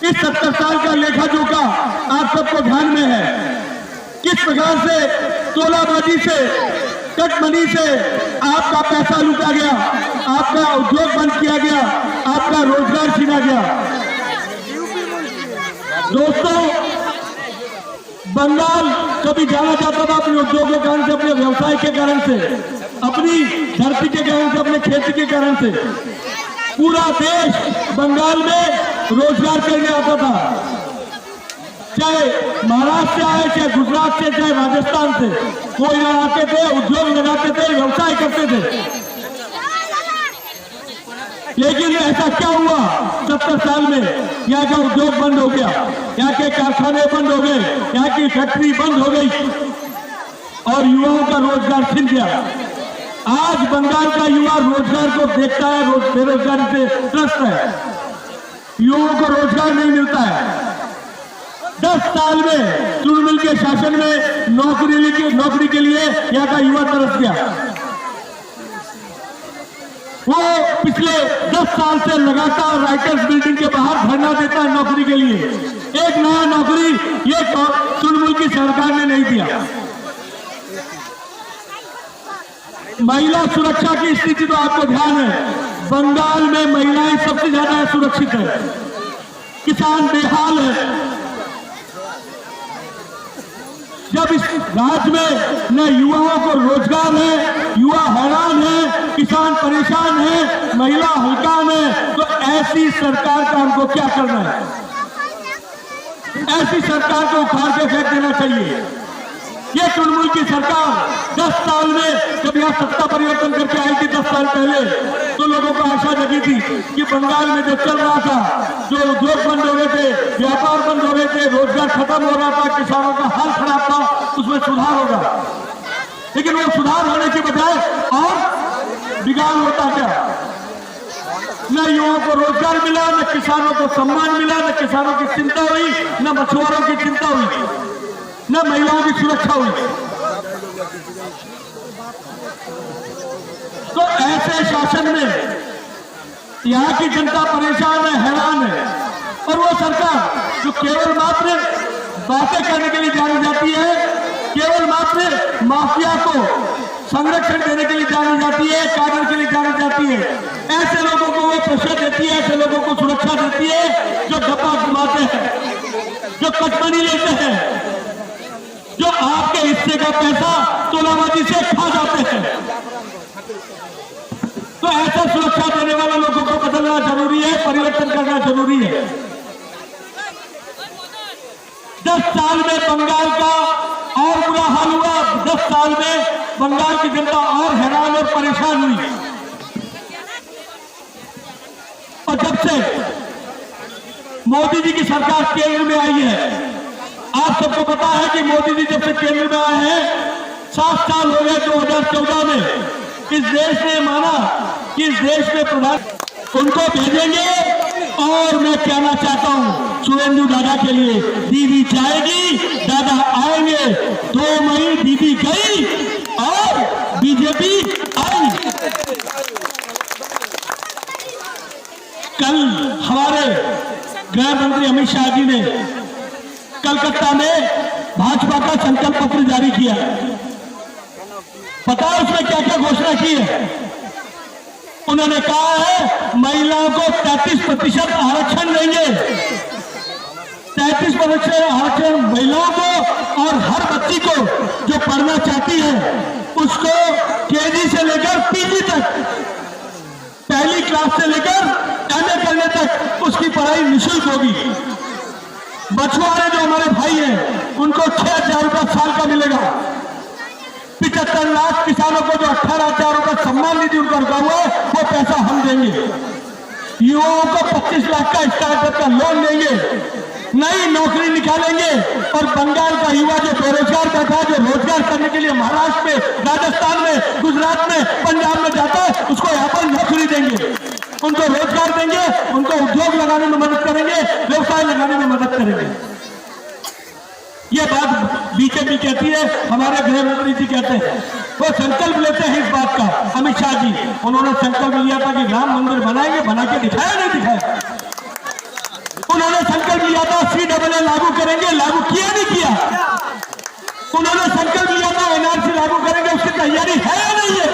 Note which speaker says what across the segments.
Speaker 1: इस 70 साल का लेखा जोखा आप सबको ध्यान में है। किस प्रकार से तोलाबाजी से, कटमनी से आपका पैसा लूटा गया, आपका उद्योग बंद किया गया, आपका रोजगार छीना गया। दोस्तों, बंगाल कभी जाना चाहता था अपने उद्योग के कारण से, अपने व्यवसाय के कारण से, अपनी धरती के कारण से, अपने खेती के कारण से। पूरा देश बंगाल में रोजगार करने आता था, चाहे महाराष्ट्र से आए, चाहे गुजरात से, चाहे राजस्थान से, कोई लगाते थे, उद्योग लगाते थे, व्यवसाय करते थे। लेकिन ऐसा क्या हुआ 70 साल में? यहाँ का उद्योग बंद हो गया, यहाँ के कारखाने बंद हो गए, यहाँ की फैक्ट्री बंद हो गई और युवाओं का रोजगार छिन गया। आज बंगाल का युवा रोजगार को देखता है, बेरोजगारी से त्रस्त है, युवाओं को रोजगार नहीं मिलता है। 10 साल में तृणमूल के शासन में नौकरी के लिए यहाँ का युवा तरस गया। वो पिछले 10 साल से लगातार राइटर्स बिल्डिंग के बाहर धरना देता है नौकरी के लिए। एक नया नौकरी ये तृणमूल की सरकार ने नहीं दिया। महिला सुरक्षा की स्थिति तो आपको ध्यान है, बंगाल में महिलाएं सबसे ज्यादा सुरक्षित है, किसान बेहाल है। जब इस राज्य में न युवाओं को रोजगार है, युवा हैरान है, किसान परेशान है, महिला हलकान है, तो ऐसी सरकार का हमको क्या करना है? ऐसी सरकार को उखाड़ के फेंक देना चाहिए। ये तृणमूल की सरकार 10 साल में जब यहाँ सत्ता परिवर्तन करके आई थी 10 साल पहले, तो लोगों को आशा जगी थी कि बंगाल में जो चल रहा था, जो उद्योग बंद हो रहे थे, व्यापार बंद हो रहे थे, रोजगार खत्म हो रहा था, किसानों का हाल खराब था, उसमें सुधार होगा। लेकिन वो सुधार होने के बजाय और बिगाड़ होता गया। न युवाओं को रोजगार मिला, न किसानों को सम्मान मिला, न किसानों की चिंता हुई, न मछुआरों की चिंता हुई, न महिलाओं की सुरक्षा हुई। तो ऐसे शासन में यहाँ की जनता परेशान है, हैरान है। और वो सरकार जो केवल मात्र बातें करने के लिए जानी जाती है, केवल मात्र माफिया को संरक्षण देने के लिए जानी जाती है, कानून के लिए जानी जाती है, ऐसे लोगों को वो प्रेशर देती है, ऐसे लोगों को सुरक्षा देती है जो डब्बा घुमाते हैं, जो कटमनी लेते हैं, जो आपके हिस्से का पैसा तोलाबाजी से खा जाते हैं। तो ऐसा सुरक्षा देने वाले लोगों को बदलना जरूरी है, परिवर्तन करना जरूरी है। 10 साल में बंगाल का और बुरा हाल हुआ। 10 साल में बंगाल की जनता और हैरान और परेशान हुई। और जब से मोदी जी की सरकार केंद्र में आई है, आप सबको पता है कि मोदी जी जब से केंद्र में आए हैं, 7 साल हो गए। 2014 में इस देश ने माना कि इस देश में प्रधान उनको भेजेंगे। और मैं कहना चाहता हूं सुरेंद्र दादा के लिए, दीदी जाएगी, दादा आएंगे। 2 मई दीदी गई और बीजेपी आई। कल हमारे गृह मंत्री अमित शाह जी ने कलकत्ता में भाजपा का संकल्प पत्र जारी किया। पता है उसमें क्या क्या घोषणा की है? उन्होंने कहा है महिलाओं को 33% आरक्षण देंगे, 33% आरक्षण महिलाओं को, और हर बच्ची को जो पढ़ना चाहती है उसको केजी से लेकर पीजी तक, पहली क्लास से लेकर एमए करने तक उसकी पढ़ाई निःशुल्क होगी। मछुआरे जो हमारे भाई हैं उनको 6,000 रुपये साल का मिलेगा। 75 लाख किसानों को जो 18,000 रुपये सम्मान निधि उनका रुका हुआ है वो पैसा हम देंगे। युवाओं को 25 लाख का स्टार्टअप का लोन देंगे, नई नौकरी निकालेंगे। और बंगाल का युवा जो बेरोजगार बैठा है, जो रोजगार करने के लिए महाराष्ट्र में, राजस्थान में, गुजरात में, पंजाब में जाता है, उसको यहाँ पर नौकरी देंगे, उनको रोजगार देंगे, उनको उद्योग लगाने में मदद करेंगे, व्यवसाय लगाने में मदद करेंगे। ये बात बीजेपी कहती है, हमारे गृह मंत्री जी कहते हैं, वो संकल्प लेते हैं इस बात का। अमित शाह जी उन्होंने संकल्प लिया था कि राम मंदिर बनाएंगे, बना के दिखाया नहीं दिखाया। उन्होंने संकल्प बोले लागू करेंगे, लागू किया नहीं किया। उन्होंने संकल्प लिया था एनआरसी लागू करेंगे, उसकी तैयारी है या नहीं है?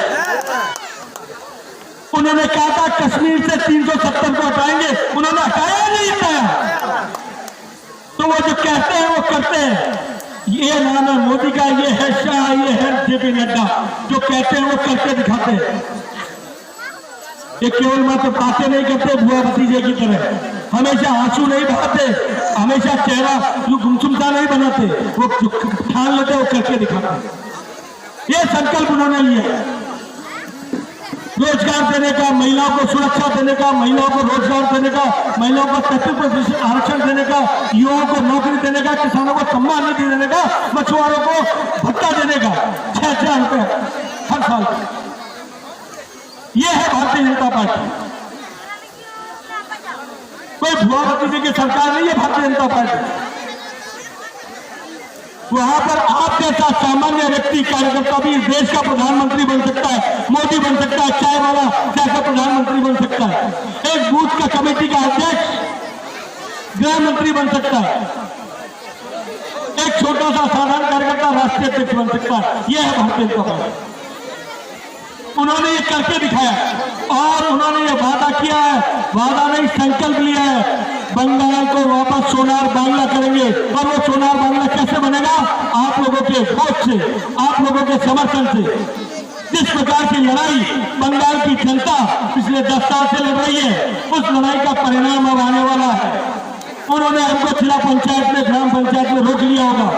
Speaker 1: उन्होंने कहा था कश्मीर से 370 को हटाएंगे, उन्होंने हटाया नहीं हटाया? तो वो जो कहते हैं वो करते हैं। ये नाम है मोदी का, ये है शाह, ये है जेपी नड्डा। जो कहते हैं वो करके दिखाते हैं। ये केवल मात्र बातें नहीं करते बुआ भतीजे की तरह, हमेशा आंसू नहीं बहाते, हमेशा चेहरा जो गुमसुमता नहीं बनाते, वो ठान लेते वो करके दिखाते। ये संकल्प उन्होंने लिया, रोजगार देने का, महिलाओं को सुरक्षा देने का, महिलाओं को रोजगार देने का, महिलाओं को 33% आरक्षण देने का, युवाओं को नौकरी देने का, किसानों को सम्मान निधि देने का, मछुआरों को भत्ता देने का 6,000 रुपए हर साल। ये है भारतीय जनता पार्टी। कोई भुआ भतीजे की सरकार नहीं है भारतीय जनता पार्टी। वहां पर आप जैसा सामान्य व्यक्ति कार्यकर्ता भी इस देश का प्रधानमंत्री बन सकता है, मोदी बन सकता है, चाय वाला जैसा प्रधानमंत्री बन सकता है, एक बूथ का कमेटी का अध्यक्ष गृह मंत्री बन सकता है, एक छोटा सा साधारण कार्यकर्ता राष्ट्रीय अध्यक्ष बन सकता है। यह है भारतीय जनता पार्टी। उन्होंने ये करके दिखाया और उन्होंने ये वादा किया है, वादा नहीं संकल्प लिया है, बंगाल को वापस सोनार बांग्ला करेंगे। और वो सोनार बांग्ला कैसे बनेगा? आप लोगों के वोट से, आप लोगों के समर्थन से। जिस प्रकार की लड़ाई बंगाल की जनता पिछले 10 साल से लड़ रही है, उस लड़ाई का परिणाम अब आने वाला है। उन्होंने हमको जिला पंचायत में, ग्राम पंचायत में रोक लिया होगा,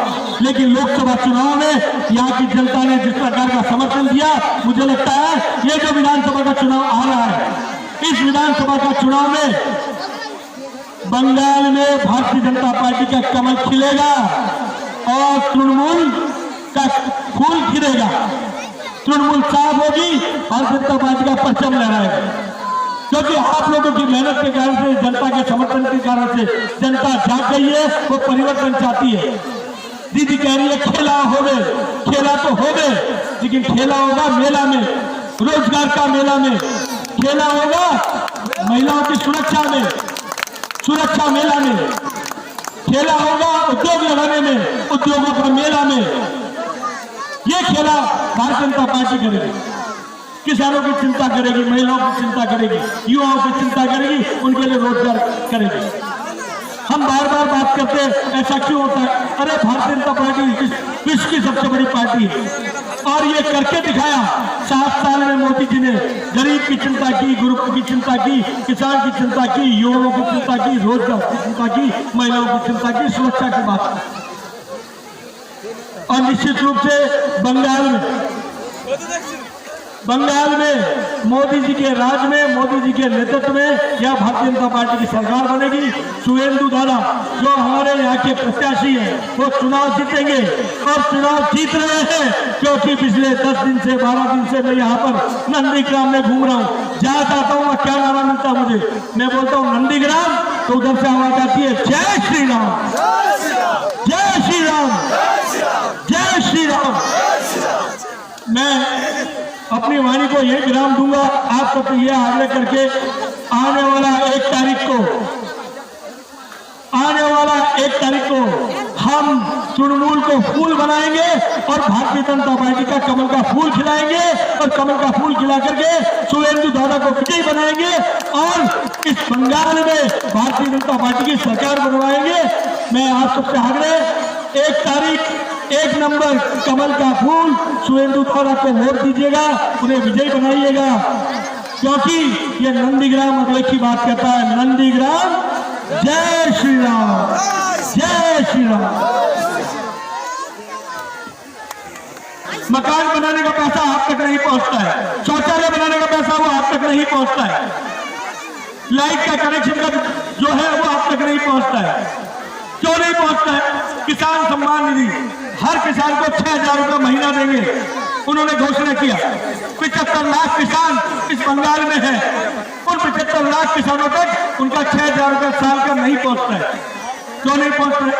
Speaker 1: लेकिन लोकसभा चुनाव में यहाँ की जनता ने जिस प्रकार का समर्थन दिया, मुझे लगता है ये जो विधानसभा का चुनाव आ रहा है, इस विधानसभा का चुनाव में बंगाल में भारतीय जनता पार्टी का कमल खिलेगा और तृणमूल का फूल खिलेगा। तृणमूल साफ होगी, भारतीय जनता पार्टी का परचम लहराएगा। क्योंकि आप लोगों की मेहनत के कारण से, जनता के समर्थन के कारण से जनता जाग गई है, वो परिवर्तन चाहती है। दीदी कह रही है खेला हो गए, खेला तो हो गए, लेकिन खेला होगा मेला में, रोजगार का मेला में, खेला होगा महिलाओं की सुरक्षा में, सुरक्षा मेला में, खेला होगा उद्योग लगाने में, उद्योगों का मेला में। ये खेला भारतीय जनता पार्टी करेगी। किसानों की चिंता करेगी, महिलाओं की चिंता करेगी, युवाओं की चिंता करेगी, उनके लिए रोजगार करेगी। हम बार बार बात करते हैं ऐसा क्यों होता है? अरे भारतीय जनता पार्टी विश्व की सबसे बड़ी पार्टी है और ये करके दिखाया। 7 साल में मोदी जी ने गरीब की चिंता की, गरीब की चिंता की, किसान की चिंता की, युवाओं की चिंता की, रोजगार की चिंता की, महिलाओं की चिंता की, सुरक्षा की बात की। और निश्चित रूप से बंगाल में मोदी जी के राज में, मोदी जी के नेतृत्व में यह भारतीय जनता पार्टी की सरकार बनेगी। शुभेंदु दादा जो हमारे यहाँ के प्रत्याशी हैं, वो चुनाव जीतेंगे और चुनाव जीत रहे हैं, क्योंकि पिछले 10 दिन से 12 दिन से मैं यहाँ पर नंदीग्राम में घूम रहा हूँ। जहाँ जाता हूँ क्या नारा मिलता है मुझे, मैं बोलता हूँ नंदीग्राम, तो उधर से आवाज आती है जय श्री राम, जय श्री राम, जय श्री राम। मैं अपनी वाणी को ये विराम दूंगा। आप सबको ये आग्रह करके आने वाला 1 तारीख को हम तृणमूल को फूल बनाएंगे और भारतीय जनता पार्टी का कमल का फूल खिलाएंगे और कमल का फूल खिला करके शुभेंदु दादा को विजयी बनाएंगे और इस बंगाल में भारतीय जनता पार्टी की सरकार बनवाएंगे। मैं आप सबसे आग्रह 1 तारीख 1 नंबर कमल का फूल शुभेंदु दादा को वोट दीजिएगा, उन्हें विजयी बनाइएगा, क्योंकि ये नंदीग्राम अद्वैत की बात करता है। नंदीग्राम जय श्री राम, जय श्री राम। मकान बनाने का पैसा आप तक नहीं पहुंचता है, शौचालय बनाने का पैसा वो आप तक नहीं पहुंचता है, लाइट का कनेक्शन का जो है वो आप तक नहीं पहुंचता है। क्यों नहीं पहुंचता है? किसान सम्मान निधि हर किसान को 6,000 रुपये महीना देंगे, उन्होंने घोषणा किया। 75 लाख किसान इस बंगाल में है, उन 75 लाख किसानों तक उनका 6,000 रुपये साल का नहीं पहुंचता है। क्यों नहीं पहुंचता है?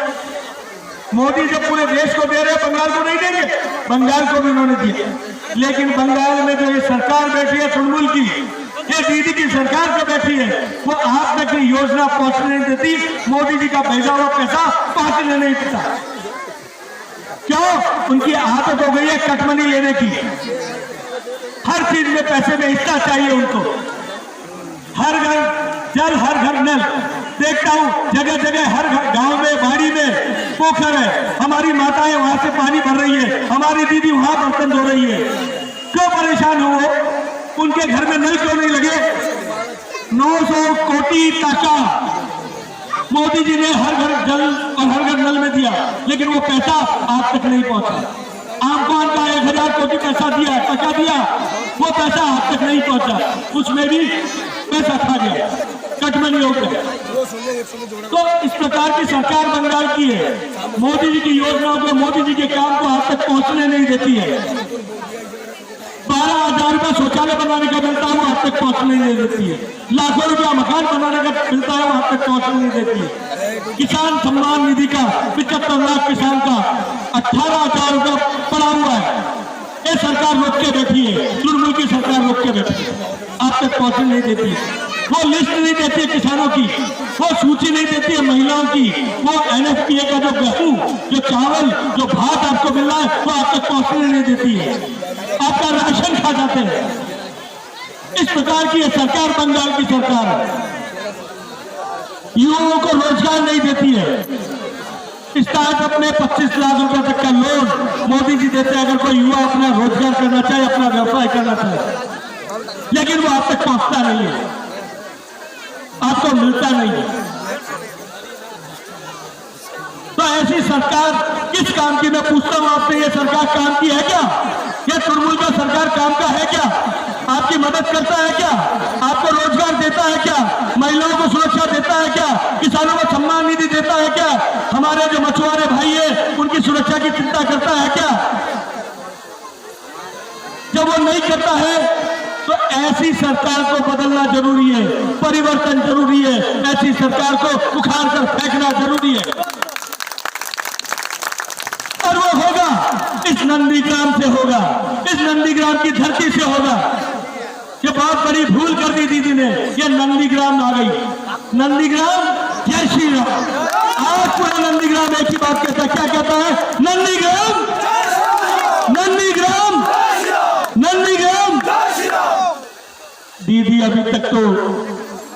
Speaker 1: मोदी जब पूरे देश को दे रहे, बंगाल को नहीं देंगे? बंगाल को भी उन्होंने दिया, लेकिन बंगाल में जो ये सरकार बैठी है तृणमूल की, ये दीदी की सरकार जो बैठी है वो आप तक योजना पहुंचने नहीं देती, मोदी जी का भेजा हुआ पैसा पहुंचने नहीं देता। क्यों? उनकी आदत हो गई है कटमनी लेने की, हर चीज में पैसे में हिस्सा चाहिए उनको। हर घर जल, हर घर नल, देखता हूं जगह जगह, हर गांव में, बाड़ी में पोखर है, हमारी माताएं वहां से पानी भर रही है, हमारी दीदी वहां बर्तन धो रही है। क्यों परेशान हो? उनके घर में नल क्यों नहीं लगे? 900 कोटी टाका मोदी जी ने हर घर जल और हर घर नल में दिया, लेकिन वो पैसा आप तक नहीं पहुंचा। आमकौन का 1000 कोटी पैसा दिया, टका दिया, वो पैसा आप तक नहीं पहुंचा, उसमें भी पैसा खा गया, कटमनी हो गया। तो इस प्रकार की सरकार बंगाल की है, मोदी जी की योजनाओं को, मोदी जी के काम को आप तक पहुंचने नहीं देती है। 12,000 रुपया शौचालय बनाने का मिलता है, वो आप तक पहुंचने नहीं देती है। लाखों रुपया मकान बनाने का मिलता है, वो आप तक पहुंचने नहीं देती है। किसान सम्मान निधि का 75 लाख किसान का 18,000 रुपया पड़ा हुआ है, ये सरकार रोक के बैठी है, तृणमूल की सरकार रोक के बैठी है, आप तक पहुंचने नहीं देती है। वो लिस्ट नहीं देती है किसानों की, वो सूची नहीं देती है महिलाओं की, वो NFPA का जो गेहूं, जो चावल, जो भात आपको मिल रहा है, वो आप तक पहुंचने नहीं देती है, आपका राशन खा जाते हैं। इस प्रकार की सरकार बंगाल की सरकार है, युवाओं को रोजगार नहीं देती है। स्टार्टअप में 25 लाख रुपए तक का लोन मोदी जी देते हैं, अगर कोई युवा अपना रोजगार करना चाहे, अपना व्यवसाय करना चाहे, लेकिन वो आप तक पहुंचता नहीं है, आपको मिलता नहीं है। तो ऐसी सरकार किस काम की? मैं पूछता हूं आपसे, ये सरकार काम की है क्या? ये तृणमूल का सरकार काम का है क्या? आपकी मदद करता है क्या? आपको रोजगार देता है क्या? महिलाओं को सुरक्षा देता है क्या? किसानों को सम्मान निधि देता है क्या? हमारे जो मछुआरे भाई है उनकी सुरक्षा की चिंता करता है क्या? जब वो नहीं करता है तो ऐसी सरकार को बदलना जरूरी है, परिवर्तन जरूरी है, ऐसी सरकार को उखाड़ कर फेंकना जरूरी है। और वो होगा इस नंदीग्राम से होगा, इस नंदीग्राम की धरती से होगा। ये बहुत बड़ी भूल कर दी दीदी ने, ये नंदीग्राम आ गई। नंदीग्राम जय श्री राम। आज पूरा नंदीग्राम एक ही बात कहता है, क्या कहता है? नंदीग्राम, नंदीग्राम, नंदीग्राम। दीदी अभी तक तो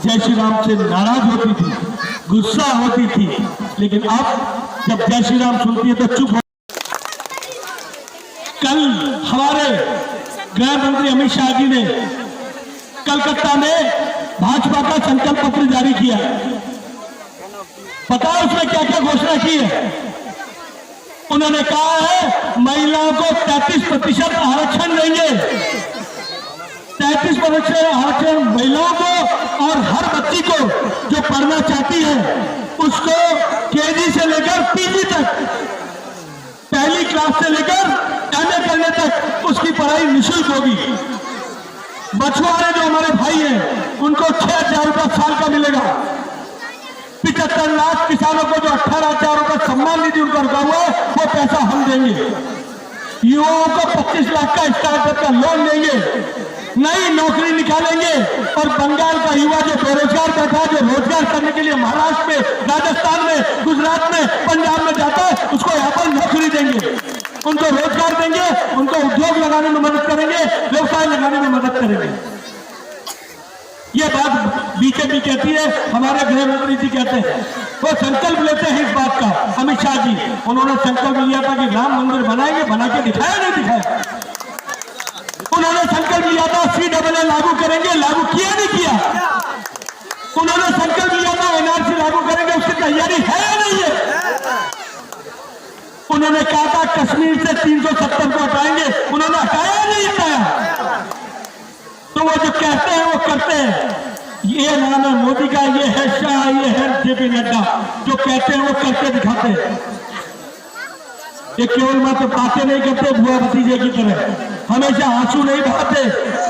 Speaker 1: जय श्री राम से नाराज होती थी, गुस्सा होती थी, लेकिन अब जब जय श्री राम सुनती है तो चुप हो। कल हमारे गृह मंत्री अमित शाह जी ने कलकत्ता में भाजपा का संकल्प पत्र जारी किया। पता है उसमें क्या क्या घोषणा की है? उन्होंने कहा है महिलाओं को 33% आरक्षण देंगे, 33% आरक्षण महिलाओं को, और हर बच्ची को जो पढ़ना चाहती है उसको KG से लेकर PG तक, पहली क्लास से लेकर MA करने तक उसकी पढ़ाई निःशुल्क होगी। मछुआरे जो हमारे भाई हैं उनको 6,000 रुपया साल का मिलेगा। 75 लाख किसानों को जो 18,000 रुपया सम्मान निधि उनका रुका हुआ है वो पैसा हम देंगे। युवाओं को 25 लाख का स्टार्टअप का लोन देंगे, नई नौकरी निकालेंगे, और बंगाल का युवा जो बेरोजगार बैठा है, जो रोजगार करने के लिए महाराष्ट्र में, राजस्थान में, गुजरात में, पंजाब में जाता है, उसको यहाँ पर नौकरी देंगे, उनको रोजगार देंगे, उनको उद्योग लगाने में मदद करेंगे, व्यवसाय लगाने में मदद करेंगे। ये बात बीजेपी कहती है, हमारे गृह मंत्री जी कहते हैं, वो संकल्प लेते हैं इस बात का। अमित शाह जी उन्होंने संकल्प लिया था कि राम मंदिर बनाएंगे, बना के दिखाया नहीं दिखाया? उन्होंने संकल्प लिया था CAA लागू करेंगे, लागू किया नहीं किया? उन्होंने संकल्प लिया था NRC लागू करेंगे, उसकी तैयारी है या नहीं है? उन्होंने कहा था कश्मीर से 370 को हटाएंगे, उन्होंने हटाया नहीं हटाया? तो वो जो कहते हैं वो करते हैं। ये नाम है मोदी का, ये है शाह, ये है JP नड्डा, जो कहते हैं वो करके दिखाते हैं। ये केवल मात्र बातें नहीं करते बुआ भतीजे की तरह, हमेशा आंसू नहीं बहाते,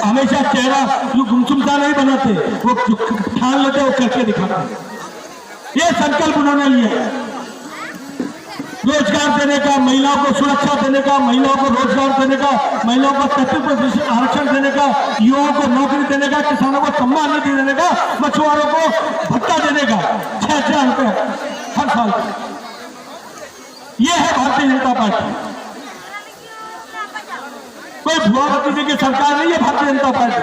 Speaker 1: हमेशा चेहरा गुमसुमता नहीं बनाते, वो ठान लेते वो करके दिखाते। ये संकल्प उन्होंने लिया। रोजगार देने का, महिलाओं को सुरक्षा देने का, महिलाओं को रोजगार देने का, महिलाओं को 33% आरक्षण देने का, युवाओं को नौकरी देने का, किसानों को सम्मान निधि देने का, मछुआरों को भत्ता देने का 6,000 रुपए हर साल। ये है भारतीय जनता पार्टी। कोई भुआ भतीजे की सरकार नहीं है भारतीय जनता पार्टी।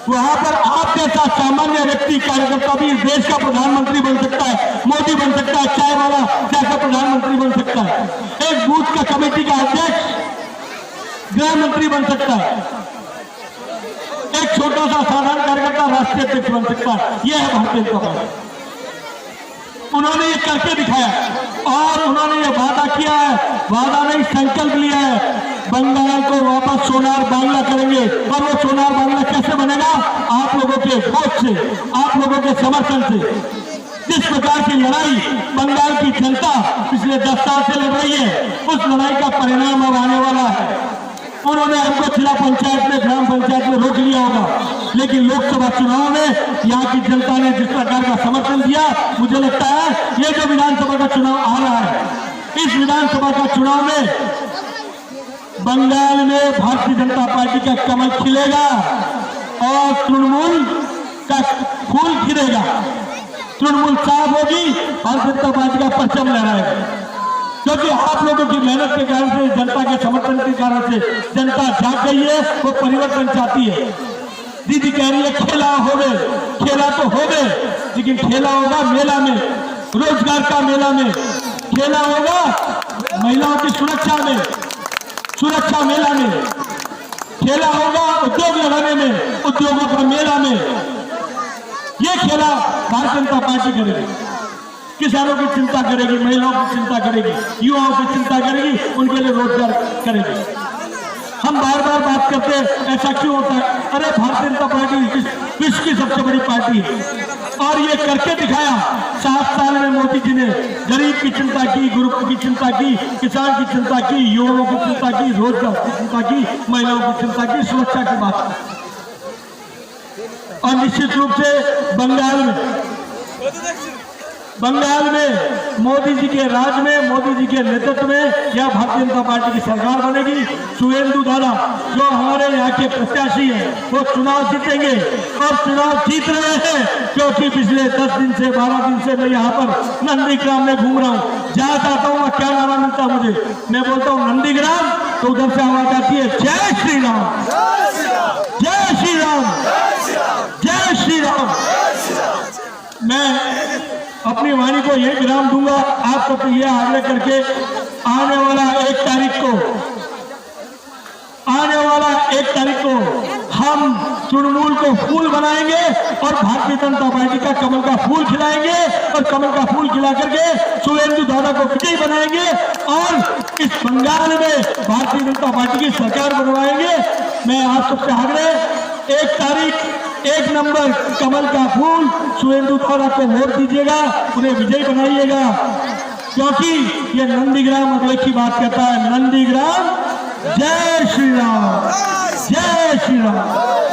Speaker 1: वहां पर आप जैसा सामान्य व्यक्ति कार्यकर्ता भी इस देश का प्रधानमंत्री बन सकता है, मोदी बन सकता है, चाय वाला जैसा प्रधानमंत्री बन सकता है, एक बूथ का कमेटी का अध्यक्ष गृह मंत्री बन सकता है, एक छोटा सा साधारण कार्यकर्ता राष्ट्रीय अध्यक्ष बन सकता है। यह है भारतीय जनता पार्टी। उन्होंने ये करके दिखाया और उन्होंने ये वादा किया है, वादा नहीं संकल्प लिया है, बंगाल को वापस सोनार बांग्ला करेंगे। और वो सोनार बांग्ला कैसे बनेगा? आप लोगों के वोट से, आप लोगों के समर्थन से। जिस प्रकार की लड़ाई बंगाल की जनता पिछले 10 साल से लड़ रही है, उस लड़ाई का परिणाम अब आने वाला है। उन्होंने हमको जिला पंचायत में, ग्राम पंचायत में रोक लिया होगा, लेकिन लोकसभा चुनाव में यहाँ की जनता ने जिस प्रकार का समर्थन दिया, मुझे लगता है ये जो विधानसभा का चुनाव आ रहा है, इस विधानसभा का चुनाव में बंगाल में भारतीय जनता पार्टी का कमल खिलेगा और तृणमूल का फूल खिलेगा। तृणमूल साफ होगी, भारतीय जनता पार्टी का परचम लहराएगा। क्योंकि आप लोगों की मेहनत के कारण से, जनता के समर्थन के कारण से जनता जाग गई है, वो परिवर्तन चाहती है। दीदी कह रही है खेला हो गए, खेला तो हो गए, लेकिन खेला होगा मेला में, रोजगार का मेला में, खेला होगा महिलाओं की सुरक्षा में, सुरक्षा मेला में, खेला होगा उद्योग लगाने में, उद्योगों का मेला में। ये खेला भारतीय जनता पार्टी करेगी। किसानों की चिंता करेगी, महिलाओं की चिंता करेगी, युवाओं की चिंता करेगी, उनके लिए रोजगार करेगी। हम बार बार बात करते हैं ऐसा क्यों होता है? अरे भारतीय जनता पार्टी विश्व की सबसे बड़ी पार्टी है और ये करके दिखाया। 7 साल में मोदी जी ने गरीब की चिंता की, गुरुकुल की चिंता की, किसान की चिंता की, युवाओं की चिंता की, रोजगार की चिंता की, महिलाओं की चिंता की, सुरक्षा की बात की। और निश्चित रूप से बंगाल में मोदी जी के राज में, मोदी जी के नेतृत्व में यह भारतीय जनता पार्टी की सरकार बनेगी। शुवेंदु दादा जो हमारे यहाँ के प्रत्याशी हैं, वो चुनाव जीतेंगे और चुनाव जीत रहे हैं, क्योंकि पिछले 10 दिन से 12 दिन से मैं यहाँ पर नंदीग्राम में घूम रहा हूँ। जहाँ चाहता हूँ मैं क्या नारा मिलता है मुझे, मैं बोलता हूँ नंदीग्राम, तो उधर से आवाज आती है जय श्री राम, जय श्री राम, जय श्री राम। मैं अपनी वाणी को ये विराम दूंगा। आप सबको ये आग्रह करके आने वाला 1 तारीख को हम तृणमूल को फूल बनाएंगे और भारतीय जनता पार्टी का कमल का फूल खिलाएंगे और कमल का फूल खिला करके शुवेंदु दादा को विजयी बनाएंगे और इस बंगाल में भारतीय जनता पार्टी की सरकार बनवाएंगे। मैं आप सबसे आग्रह 1 तारीख 1 नंबर कमल का फूल शुवेंदु दादा को वोट दीजिएगा, उन्हें विजयी बनाइएगा, क्योंकि ये नंदीग्राम अगले की बात कहता है। नंदीग्राम, जय श्री राम, जय श्री राम।